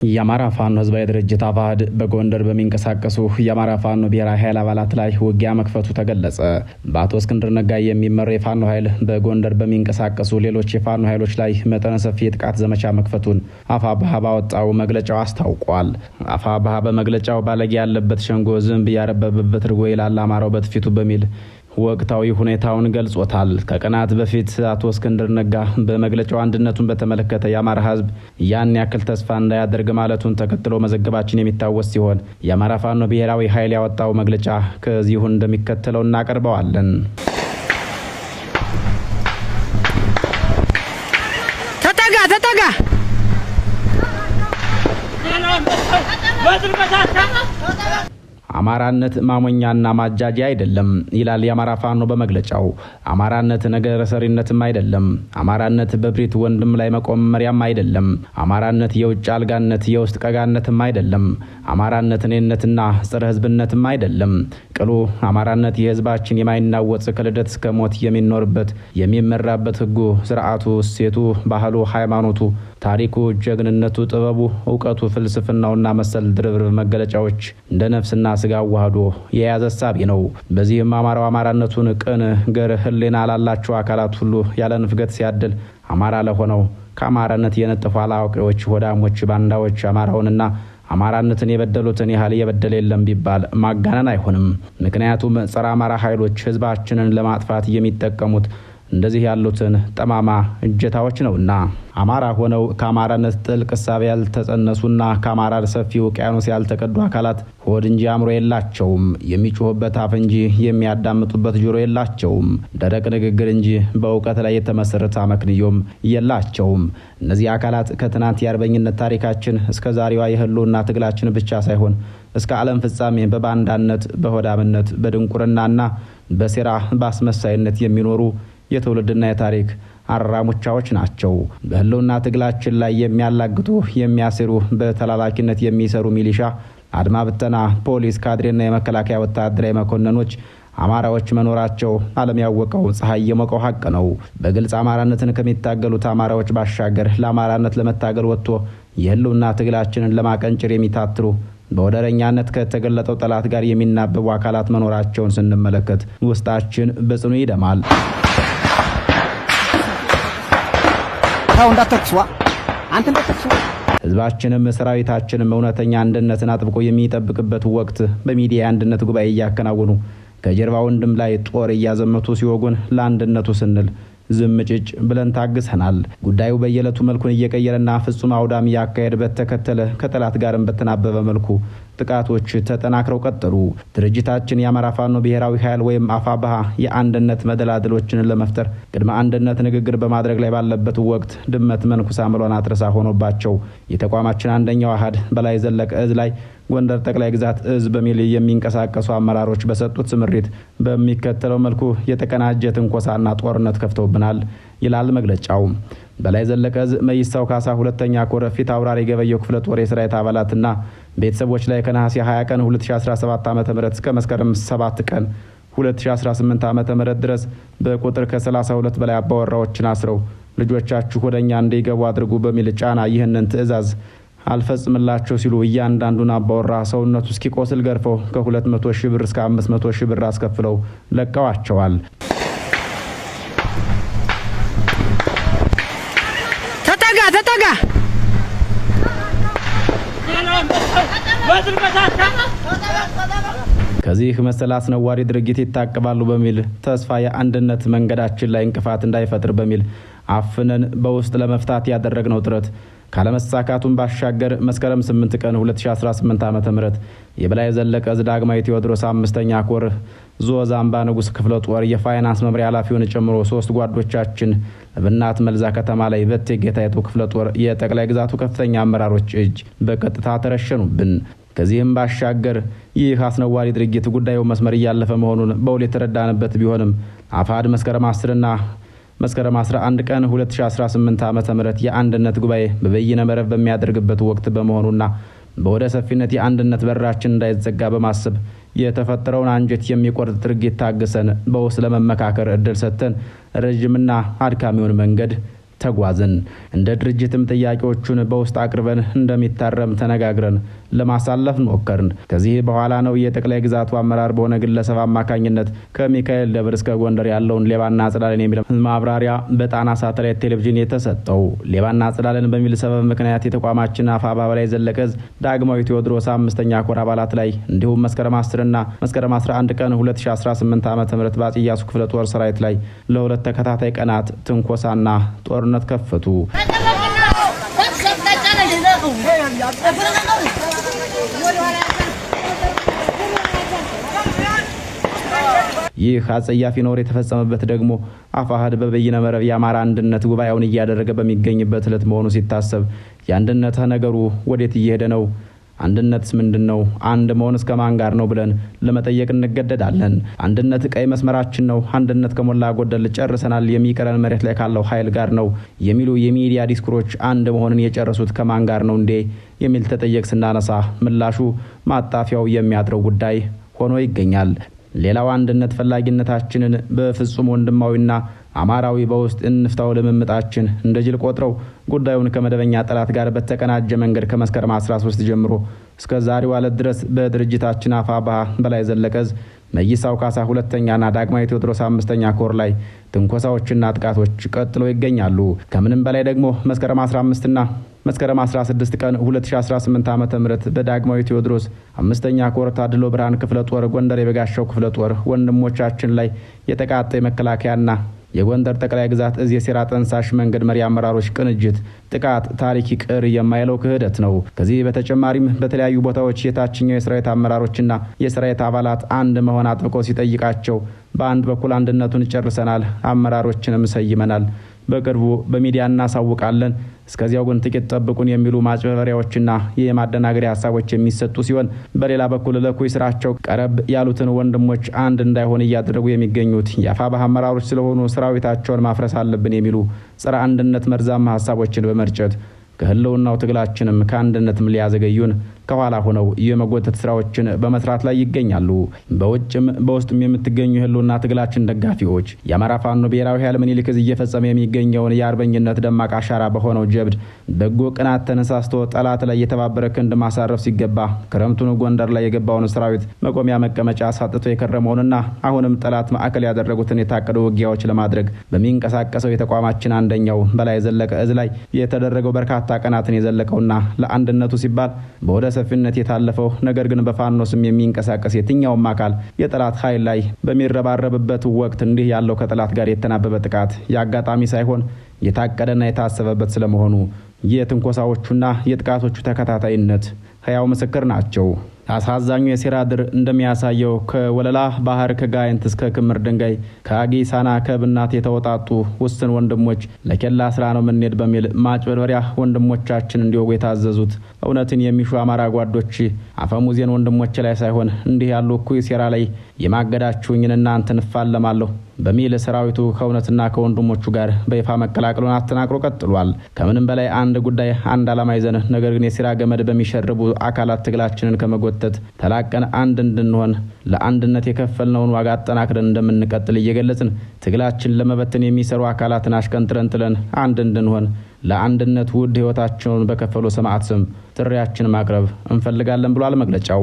የአማራ ፋኖ ህዝባዊ ድርጅት አፋሕድ በጎንደር በሚንቀሳቀሱ የአማራ ፋኖ ብሔራዊ ኃይል አባላት ላይ ውጊያ መክፈቱ ተገለጸ። በአቶ እስክንድር ነጋ የሚመራው የፋኖ ኃይል በጎንደር በሚንቀሳቀሱ ሌሎች የፋኖ ኃይሎች ላይ መጠነ ሰፊ የጥቃት ዘመቻ መክፈቱን አፋብኃ ባወጣው መግለጫው አስታውቋል። አፋብኃ በመግለጫው ባለጌ ያለበት ሸንጎ ዝንብ ያረበበበት ርጎ ይላል አማራው በትፊቱ በሚል ወቅታዊ ሁኔታውን ገልጾታል። ከቀናት በፊት አቶ እስክንድር ነጋ በመግለጫው አንድነቱን በተመለከተ የአማራ ህዝብ ያን ያክል ተስፋ እንዳያደርግ ማለቱን ተከትሎ መዘገባችን የሚታወስ ሲሆን የአማራ ፋኖ ብሔራዊ ኃይል ያወጣው መግለጫ ከዚሁ እንደሚከተለው እናቀርበዋለን። ተጠጋ አማራነት ማሞኛና ማጃጃ አይደለም ይላል የአማራ ፋኖ በመግለጫው። አማራነት ነገረ ሰሪነትም አይደለም። አማራነት በብሪት ወንድም ላይ መቆም መሪያም አይደለም። አማራነት የውጭ አልጋነት የውስጥ ቀጋነትም አይደለም። አማራነት እኔነትና ጸረ ህዝብነትም አይደለም። ቅሉ አማራነት የህዝባችን የማይናወጽ ከልደት እስከ ሞት የሚኖርበት የሚመራበት ህጉ፣ ስርዓቱ፣ እሴቱ፣ ባህሉ፣ ሃይማኖቱ፣ ታሪኩ፣ ጀግንነቱ፣ ጥበቡ፣ እውቀቱ፣ ፍልስፍናውና መሰል ድርብርብ መገለጫዎች እንደ ነፍስና ስጋ ዋህዶ የያዘ ሐሳብ ነው። በዚህም አማራው አማራነቱን ቅን ገር ህሊና ላላቸው አካላት ሁሉ ያለ ንፍገት ሲያድል አማራ ለሆነው ከአማራነት የነጠፉ አላዋቂዎች፣ ሆዳሞች፣ ባንዳዎች አማራውንና አማራነትን የበደሉትን ያህል የበደለ የለም ቢባል ማጋነን አይሆንም። ምክንያቱም ጸረ አማራ ኃይሎች ህዝባችንን ለማጥፋት የሚጠቀሙት እንደዚህ ያሉትን ጠማማ እጀታዎች ነውና አማራ ሆነው ከአማራነት ጥልቅ እሳቤ ያልተጸነሱና ከአማራ ሰፊ ውቅያኖስ ያልተቀዱ አካላት ሆድ እንጂ አእምሮ የላቸውም። የሚጮሁበት አፍ እንጂ የሚያዳምጡበት ጆሮ የላቸውም። ደረቅ ንግግር እንጂ በእውቀት ላይ የተመሰረተ አመክንዮም የላቸውም። እነዚህ አካላት ከትናንት የአርበኝነት ታሪካችን እስከ ዛሬዋ የህልውና ትግላችን ብቻ ሳይሆን እስከ ዓለም ፍጻሜ በባንዳነት፣ በሆዳምነት፣ በድንቁርናና በሴራ ባስመሳይነት የሚኖሩ የትውልድና የታሪክ አራሙቻዎች ናቸው። በህልውና ትግላችን ላይ የሚያላግጡ የሚያስሩ፣ በተላላኪነት የሚሰሩ ሚሊሻ፣ አድማ ብተና፣ ፖሊስ፣ ካድሬና የመከላከያ ወታደራዊ መኮንኖች አማራዎች መኖራቸው ዓለም ያወቀው ፀሐይ የሞቀው ሀቅ ነው። በግልጽ አማራነትን ከሚታገሉት አማራዎች ባሻገር ለአማራነት ለመታገል ወጥቶ የህልውና ትግላችንን ለማቀንጨር የሚታትሩ በወደረኛነት ከተገለጠው ጠላት ጋር የሚናበቡ አካላት መኖራቸውን ስንመለከት ውስጣችን በጽኑ ይደማል። ህዝባችንም ሰራዊታችንም እውነተኛ አንድነትን አጥብቆ የሚጠብቅበት ወቅት በሚዲያ አንድነት ጉባኤ እያከናወኑ ከጀርባ ወንድም ላይ ጦር እያዘመቱ ሲወጉን ለአንድነቱ ስንል ዝምጭጭ ብለን ታግሰናል። ጉዳዩ በየዕለቱ መልኩን እየቀየረና ፍጹም አውዳሚ ያካሄድ በተከተለ ከጠላት ጋርም በተናበበ መልኩ ጥቃቶች ተጠናክረው ቀጠሉ። ድርጅታችን የአማራ ፋኖ ብሔራዊ ኃይል ወይም አፋብኃ የአንድነት መደላድሎችን ለመፍጠር ቅድመ አንድነት ንግግር በማድረግ ላይ ባለበት ወቅት ድመት መንኩሳ ምሏን አትረሳ ሆኖባቸው የተቋማችን አንደኛው አሃድ በላይ ዘለቀ እዝ ላይ ጎንደር ጠቅላይ ግዛት እዝ በሚል የሚንቀሳቀሱ አመራሮች በሰጡት ስምሪት በሚከተለው መልኩ የተቀናጀ ትንኮሳና ጦርነት ከፍተውብናል ይላል መግለጫው። በላይ ዘለቀ እዝ መይሳው ካሳ ሁለተኛ ኮር ፊት አውራሪ ገበየው ክፍለ ጦር የሰራዊት አባላትና ቤተሰቦች ላይ ከነሐሴ 20 ቀን 2017 ዓ.ም እስከ መስከረም 7 ቀን 2018 ዓ.ም ድረስ በቁጥር ከ32 በላይ አባወራዎችን አስረው ልጆቻችሁ ወደኛ እንዲገቡ አድርጉ በሚል ጫና ይህንን ትዕዛዝ አልፈጽምላቸው ሲሉ እያንዳንዱን አባወራ ሰውነቱ እስኪቆስል ገርፈው ከ200 ሺህ ብር እስከ 500 ሺህ ብር አስከፍለው ለቀዋቸዋል። ተጠጋ ከዚህ መሰል አስነዋሪ ድርጊት ይታቀባሉ በሚል ተስፋ የአንድነት መንገዳችን ላይ እንቅፋት እንዳይፈጥር በሚል አፍነን በውስጥ ለመፍታት ያደረግነው ጥረት ካለመሳካቱን ባሻገር መስከረም 8 ቀን 2018 ዓ.ም የበላይ ዘለቀ እዝ ዳግማዊ ቴዎድሮስ 5ኛ ኮር ዞዛምባ ንጉስ ክፍለ ጦር የፋይናንስ መምሪያ ኃላፊውን ጨምሮ 3 ጓዶቻችን በእናት መልዛ ከተማ ላይ በቴጌታይቱ ክፍለ ጦር የጠቅላይ ግዛቱ ከፍተኛ አመራሮች እጅ በቀጥታ ተረሸኑብን። ከዚህም ባሻገር ይህ አስነዋሪ ድርጊት ጉዳዩ መስመር እያለፈ መሆኑን በውል የተረዳንበት ቢሆንም አፋሕድ መስከረም 10 እና መስከረም 11 ቀን 2018 ዓ.ም የአንድነት ጉባኤ በበይነ መረብ በሚያደርግበት ወቅት በመሆኑና በወደ ሰፊነት የአንድነት በራችን እንዳይዘጋ በማሰብ የተፈጠረውን አንጀት የሚቆርጥ ድርጊት ታግሰን በውስጥ ለመመካከር እድል ሰጥተን ረጅምና አድካሚውን መንገድ ተጓዝን። እንደ ድርጅትም ጥያቄዎቹን በውስጥ አቅርበን እንደሚታረም ተነጋግረን ለማሳለፍ ሞከርን። ከዚህ በኋላ ነው የጠቅላይ ግዛቱ አመራር በሆነ ግለሰብ አማካኝነት ከሚካኤል ደብር እስከ ጎንደር ያለውን ሌባና አጽዳለን የሚል ማብራሪያ በጣና ሳተላይት ቴሌቪዥን የተሰጠው። ሌባና አጽዳለን በሚል ሰበብ ምክንያት የተቋማችን አፋብኃ በላይ ዘለቀ ዕዝ ዳግማዊ ቴዎድሮስ 5ኛ ኮር አባላት ላይ እንዲሁም መስከረም 10 እና መስከረም 11 ቀን 2018 ዓ.ም በአፄ ኢያሱ ክፍለ ጦር ሰራዊት ላይ ለሁለት ተከታታይ ቀናት ትንኮሳና ጦርነት ከፈቱ። ይህ አጸያፊ ነውር የተፈጸመበት ደግሞ አፋሕድ በበይነ መረብ የአማራ አንድነት ጉባኤውን እያደረገ በሚገኝበት ዕለት መሆኑ ሲታሰብ የአንድነት ነገሩ ወዴት እየሄደ ነው? አንድነትስ ምንድነው? አንድ መሆን እስከ ማን ጋር ነው ብለን ለመጠየቅ እንገደዳለን። አንድነት ቀይ መስመራችን ነው፣ አንድነት ከሞላ ጎደል ጨርሰናል፣ የሚቀረን መሬት ላይ ካለው ኃይል ጋር ነው የሚሉ የሚዲያ ዲስኩሮች አንድ መሆንን የጨረሱት ከማን ጋር ነው እንዴ የሚል ተጠየቅ ስናነሳ ምላሹ ማጣፊያው የሚያጥረው ጉዳይ ሆኖ ይገኛል። ሌላው አንድነት ፈላጊነታችንን በፍጹም ወንድማዊና አማራዊ በውስጥ እንፍታው ልምምጣችን እንደ ጅል ቆጥረው ጉዳዩን ከመደበኛ ጠላት ጋር በተቀናጀ መንገድ ከመስከረም 13 ጀምሮ እስከ ዛሬው ዕለት ድረስ በድርጅታችን አፋብኃ በላይ ዘለቀ ዕዝ መይሳው ካሳ 2ኛና ዳግማዊ ቴዎድሮስ 5ኛ ኮር ላይ ትንኮሳዎችና ጥቃቶች ቀጥለው ይገኛሉ። ከምንም በላይ ደግሞ መስከረም 15 እና መስከረም 16 ቀን 2018 ዓ.ም በዳግማዊ ቴዎድሮስ 5ኛ ኮር ታድሎ ብርሃን ክፍለ ጦር ጎንደር የበጋሻው ክፍለ ጦር ወንድሞቻችን ላይ የተቃጣ የመከላከያና የጎንደር ጠቅላይ ግዛት ዕዝ የሴራ ጠንሳሽ መንገድ መሪ አመራሮች ቅንጅት ጥቃት ታሪክ ይቅር የማይለው ክህደት ነው። ከዚህ በተጨማሪም በተለያዩ ቦታዎች የታችኛው የሰራዊት አመራሮችና የሰራዊት አባላት አንድ መሆን አጥብቆ ሲጠይቃቸው በአንድ በኩል አንድነቱን ጨርሰናል፣ አመራሮችንም ሰይመናል፣ በቅርቡ በሚዲያ እናሳውቃለን፣ እስከዚያው ግን ጥቂት ጠብቁን የሚሉ ማጭበርበሪያዎችና የማደናገሪያ ሀሳቦች የሚሰጡ ሲሆን በሌላ በኩል ለኩይ ስራቸው ቀረብ ያሉትን ወንድሞች አንድ እንዳይሆን እያደረጉ የሚገኙት የአፋብኃ አመራሮች ስለሆኑ ሰራዊታቸውን ማፍረስ አለብን የሚሉ ጸረ አንድነት መርዛማ ሀሳቦችን በመርጨት ከህልውናው ትግላችንም ከአንድነትም ሊያዘገዩን ከኋላ ሆነው የመጎተት ስራዎችን በመስራት ላይ ይገኛሉ። በውጭም በውስጥም የምትገኙ የህልውና ትግላችን ደጋፊዎች የአማራ ፋኖ ብሔራዊ ኃይል ምኒልክ ዕዝ እየፈጸመ የሚገኘውን የአርበኝነት ደማቅ አሻራ በሆነው ጀብድ በጎ ቅናት ተነሳስቶ ጠላት ላይ የተባበረ ክንድ ማሳረፍ ሲገባ ክረምቱን ጎንደር ላይ የገባውን ሰራዊት መቆሚያ መቀመጫ ሳጥቶ የከረመውንና አሁንም ጠላት ማዕከል ያደረጉትን የታቀዱ ውጊያዎች ለማድረግ በሚንቀሳቀሰው የተቋማችን አንደኛው በላይ ዘለቀ ዕዝ ላይ የተደረገው በርካታ ቀናትን የዘለቀውና ለአንድነቱ ሲባል በወደ ሰፊነት የታለፈው ነገር ግን በፋኖ ስም የሚንቀሳቀስ የትኛውም አካል የጠላት ኃይል ላይ በሚረባረብበት ወቅት እንዲህ ያለው ከጠላት ጋር የተናበበ ጥቃት የአጋጣሚ ሳይሆን የታቀደና የታሰበበት ስለመሆኑ የትንኮሳዎቹና የጥቃቶቹ ተከታታይነት ሕያው ምስክር ናቸው። አሳዛኙ የሴራ ድር እንደሚያሳየው ከወለላ ባህር ከጋይንት እስከ ክምር ድንጋይ ከአጊሳና ከብናት የተወጣጡ ውስን ወንድሞች ለኬላ ስራ ነው ምንሄድ በሚል ማጭበርበሪያ ወንድሞቻችን እንዲወጉ የታዘዙት እውነትን የሚሹ አማራ ጓዶች አፈሙዜን ወንድሞች ላይ ሳይሆን እንዲህ ያሉ እኩይ ሴራ ላይ የማገዳችሁኝን እናንተን እፋለማለሁ በሚል ሰራዊቱ ከእውነትና ከወንድሞቹ ጋር በይፋ መቀላቀሉን አጠናክሮ ቀጥሏል። ከምንም በላይ አንድ ጉዳይ አንድ ዓላማ ይዘን ነገር ግን የሴራ ገመድ በሚሸርቡ አካላት ትግላችንን ከመጎተት ተላቀን አንድ እንድንሆን ለአንድነት የከፈልነውን ዋጋ አጠናክረን እንደምንቀጥል እየገለጽን ትግላችን ለመበተን የሚሰሩ አካላትን አሽቀንጥረን ጥለን አንድ እንድንሆን ለአንድነት ውድ ሕይወታቸውን በከፈሉ ሰማዕት ስም ጥሪያችን ማቅረብ እንፈልጋለን ብሏል መግለጫው።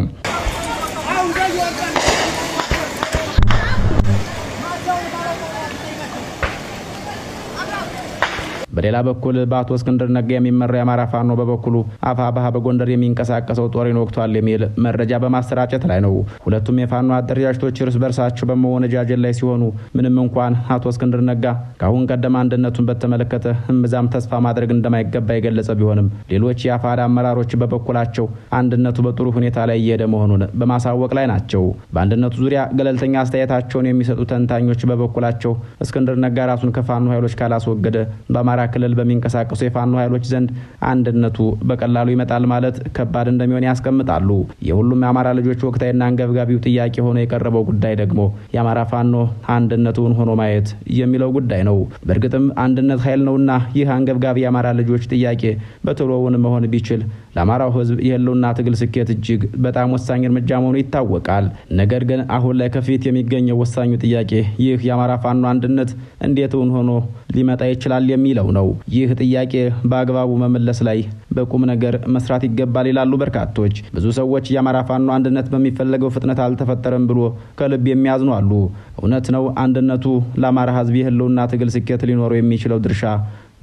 በሌላ በኩል በአቶ እስክንድር ነጋ የሚመራ የአማራ ፋኖ በበኩሉ አፋብኃ በጎንደር የሚንቀሳቀሰው ጦርን ወቅቷል የሚል መረጃ በማሰራጨት ላይ ነው። ሁለቱም የፋኖ አደረጃጀቶች እርስ በርሳቸው በመወነጃጀል ላይ ሲሆኑ ምንም እንኳን አቶ እስክንድር ነጋ ከአሁን ቀደም አንድነቱን በተመለከተ እምብዛም ተስፋ ማድረግ እንደማይገባ የገለጸ ቢሆንም ሌሎች የአፋሕድ አመራሮች በበኩላቸው አንድነቱ በጥሩ ሁኔታ ላይ እየሄደ መሆኑን በማሳወቅ ላይ ናቸው። በአንድነቱ ዙሪያ ገለልተኛ አስተያየታቸውን የሚሰጡ ተንታኞች በበኩላቸው እስክንድር ነጋ ራሱን ከፋኖ ኃይሎች ካላስወገደ በአማራ ክልል በሚንቀሳቀሱ የፋኖ ኃይሎች ዘንድ አንድነቱ በቀላሉ ይመጣል ማለት ከባድ እንደሚሆን ያስቀምጣሉ። የሁሉም የአማራ ልጆች ወቅታዊና አንገብጋቢው ጥያቄ ሆኖ የቀረበው ጉዳይ ደግሞ የአማራ ፋኖ አንድነቱን ሆኖ ማየት የሚለው ጉዳይ ነው። በእርግጥም አንድነት ኃይል ነውና ይህ አንገብጋቢ የአማራ ልጆች ጥያቄ በቶሎውን መሆን ቢችል ለአማራው ሕዝብ የህልውና ትግል ስኬት እጅግ በጣም ወሳኝ እርምጃ መሆኑ ይታወቃል። ነገር ግን አሁን ላይ ከፊት የሚገኘው ወሳኙ ጥያቄ ይህ የአማራ ፋኖ አንድነት እንዴት ሆኖ ሊመጣ ይችላል የሚለው ነው። ነው። ይህ ጥያቄ በአግባቡ መመለስ ላይ በቁም ነገር መስራት ይገባል ይላሉ በርካቶች። ብዙ ሰዎች የአማራ ፋኖ አንድነት በሚፈለገው ፍጥነት አልተፈጠረም ብሎ ከልብ የሚያዝኑ አሉ። እውነት ነው። አንድነቱ ለአማራ ሕዝብ የህልውና ትግል ስኬት ሊኖረው የሚችለው ድርሻ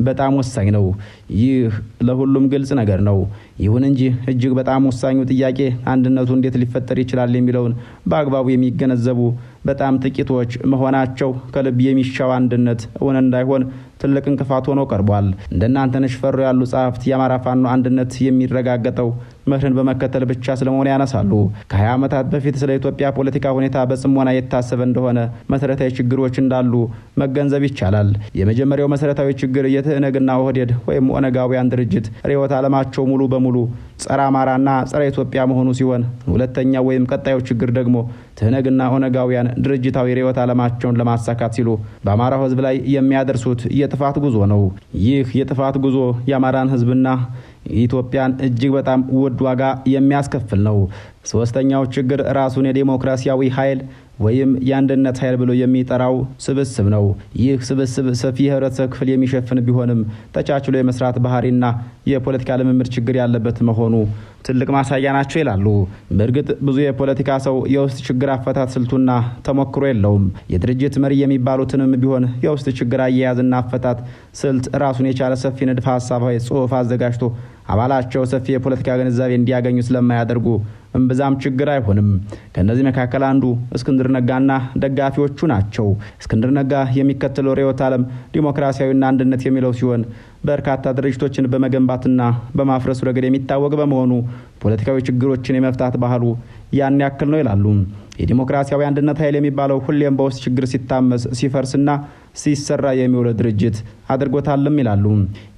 በጣም ወሳኝ ነው። ይህ ለሁሉም ግልጽ ነገር ነው። ይሁን እንጂ እጅግ በጣም ወሳኙ ጥያቄ አንድነቱ እንዴት ሊፈጠር ይችላል የሚለውን በአግባቡ የሚገነዘቡ በጣም ጥቂቶች መሆናቸው ከልብ የሚሻው አንድነት እውን እንዳይሆን ትልቅ እንቅፋት ሆኖ ቀርቧል። እንደናንተነሽ ፈሩ ያሉ ጸሐፍት የአማራ ፋኖ አንድነት የሚረጋገጠው መርህን በመከተል ብቻ ስለመሆኑ ያነሳሉ። ከ20 ዓመታት በፊት ስለ ኢትዮጵያ ፖለቲካ ሁኔታ በጽሞና የታሰበ እንደሆነ መሰረታዊ ችግሮች እንዳሉ መገንዘብ ይቻላል። የመጀመሪያው መሰረታዊ ችግር የትህነግና ኦህዴድ ወይም ኦነጋውያን ድርጅት ርዕዮተ ዓለማቸው ሙሉ በሙሉ ጸረ አማራና ጸረ ኢትዮጵያ መሆኑ ሲሆን፣ ሁለተኛው ወይም ቀጣዩ ችግር ደግሞ ትህነግና ኦነጋውያን ድርጅታዊ ርዕዮተ ዓለማቸውን ለማሳካት ሲሉ በአማራው ሕዝብ ላይ የሚያደርሱት የጥፋት ጉዞ ነው። ይህ የጥፋት ጉዞ የአማራን ሕዝብና ኢትዮጵያን እጅግ በጣም ውድ ዋጋ የሚያስከፍል ነው። ሶስተኛው ችግር ራሱን የዲሞክራሲያዊ ኃይል ወይም የአንድነት ኃይል ብሎ የሚጠራው ስብስብ ነው። ይህ ስብስብ ሰፊ የህብረተሰብ ክፍል የሚሸፍን ቢሆንም ተቻችሎ የመስራት ባህሪና የፖለቲካ ልምምድ ችግር ያለበት መሆኑ ትልቅ ማሳያ ናቸው ይላሉ። በእርግጥ ብዙ የፖለቲካ ሰው የውስጥ ችግር አፈታት ስልቱና ተሞክሮ የለውም። የድርጅት መሪ የሚባሉትንም ቢሆን የውስጥ ችግር አያያዝና አፈታት ስልት ራሱን የቻለ ሰፊ ንድፈ ሀሳባዊ ጽሑፍ አዘጋጅቶ አባላቸው ሰፊ የፖለቲካ ግንዛቤ እንዲያገኙ ስለማያደርጉ እምብዛም ችግር አይሆንም። ከነዚህ መካከል አንዱ እስክንድር ነጋና ደጋፊዎቹ ናቸው። እስክንድር ነጋ የሚከተለው ርዕዮተ ዓለም ዲሞክራሲያዊና አንድነት የሚለው ሲሆን በርካታ ድርጅቶችን በመገንባትና በማፍረሱ ረገድ የሚታወቅ በመሆኑ ፖለቲካዊ ችግሮችን የመፍታት ባህሉ ያን ያክል ነው ይላሉ። የዲሞክራሲያዊ አንድነት ኃይል የሚባለው ሁሌም በውስጥ ችግር ሲታመስ ሲፈርስና ሲሰራ የሚውል ድርጅት አድርጎታልም ይላሉ።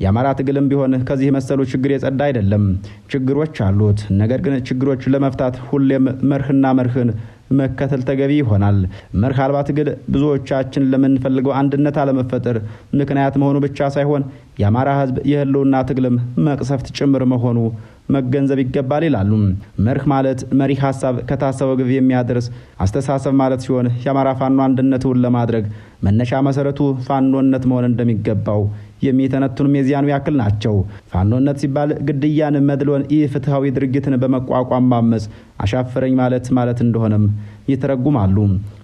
የአማራ ትግልም ቢሆን ከዚህ መሰሉ ችግር የጸዳ አይደለም። ችግሮች አሉት። ነገር ግን ችግሮችን ለመፍታት ሁሌም መርህን መከተል ተገቢ ይሆናል። መርህ አልባ ትግል ብዙዎቻችን ለምንፈልገው አንድነት አለመፈጠር ምክንያት መሆኑ ብቻ ሳይሆን የአማራ ሕዝብ የህልውና ትግልም መቅሰፍት ጭምር መሆኑ መገንዘብ ይገባል ይላሉ። መርህ ማለት መሪ ሀሳብ ከታሰበው ግብ የሚያደርስ አስተሳሰብ ማለት ሲሆን የአማራ ፋኖ አንድነቱን ለማድረግ መነሻ መሰረቱ ፋኖነት መሆን እንደሚገባው የሚተነቱንም የዚያኑ ያክል ናቸው። ፋኖነት ሲባል ግድያን፣ መድሎን፣ ኢፍትሐዊ ድርጊትን በመቋቋም ማመጽ አሻፈረኝ ማለት እንደሆነም ይተረጉማሉ።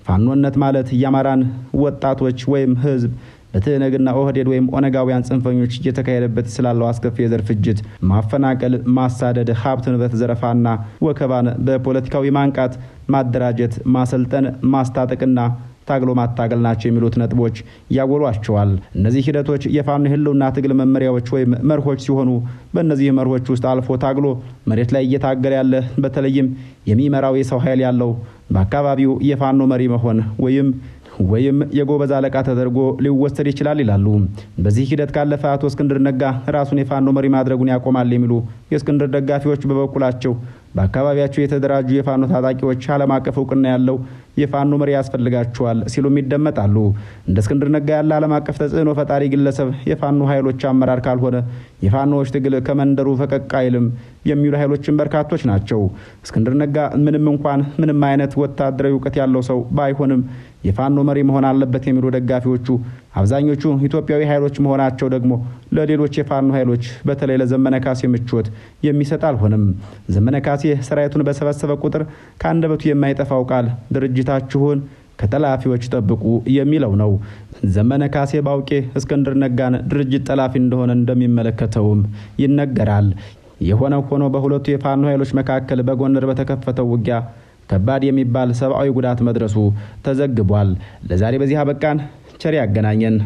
ፋኖነት ማለት የአማራን ወጣቶች ወይም ህዝብ በትህነግና ኦህዴድ ወይም ኦነጋውያን ጽንፈኞች እየተካሄደበት ስላለው አስከፊ የዘር ፍጅት፣ ማፈናቀል፣ ማሳደድ፣ ሀብት ንብረት ዘረፋና ወከባን በፖለቲካዊ ማንቃት፣ ማደራጀት፣ ማሰልጠን፣ ማስታጠቅና ታግሎ ማታገል ናቸው የሚሉት ነጥቦች ያጎሏቸዋል። እነዚህ ሂደቶች የፋኖ ህልውና ትግል መመሪያዎች ወይም መርሆች ሲሆኑ በእነዚህ መርሆች ውስጥ አልፎ ታግሎ መሬት ላይ እየታገለ ያለ በተለይም የሚመራው የሰው ኃይል ያለው በአካባቢው የፋኖ መሪ መሆን ወይም የጎበዝ አለቃ ተደርጎ ሊወሰድ ይችላል ይላሉ። በዚህ ሂደት ካለፈ አቶ እስክንድር ነጋ ራሱን የፋኖ መሪ ማድረጉን ያቆማል የሚሉ የእስክንድር ደጋፊዎች በበኩላቸው በአካባቢያቸው የተደራጁ የፋኖ ታጣቂዎች ዓለም አቀፍ እውቅና ያለው የፋኖ መሪ ያስፈልጋቸዋል ሲሉም ይደመጣሉ። እንደ እስክንድር ነጋ ያለ ዓለም አቀፍ ተጽዕኖ ፈጣሪ ግለሰብ የፋኖ ኃይሎች አመራር ካልሆነ የፋኖዎች ትግል ከመንደሩ ፈቀቅ አይልም የሚሉ ኃይሎችን በርካቶች ናቸው። እስክንድር ነጋ ምንም አይነት ወታደራዊ እውቀት ያለው ሰው ባይሆንም የፋኖ መሪ መሆን አለበት የሚሉ ደጋፊዎቹ አብዛኞቹ ኢትዮጵያዊ ኃይሎች መሆናቸው ደግሞ ለሌሎች የፋኖ ኃይሎች በተለይ ለዘመነ ካሴ ምቾት የሚሰጥ አልሆነም። ዘመነ ካሴ ሰራዊቱን በሰበሰበ ቁጥር ከአንደበቱ የማይጠፋው ቃል ድርጅታችሁን ከጠላፊዎች ጠብቁ የሚለው ነው። ዘመነ ካሴ ባውቄ እስክንድር ነጋን ድርጅት ጠላፊ እንደሆነ እንደሚመለከተውም ይነገራል። የሆነው ሆኖ በሁለቱ የፋኖ ኃይሎች መካከል በጎንደር በተከፈተው ውጊያ ከባድ የሚባል ሰብአዊ ጉዳት መድረሱ ተዘግቧል። ለዛሬ በዚህ አበቃን። ቸር ያገናኘን።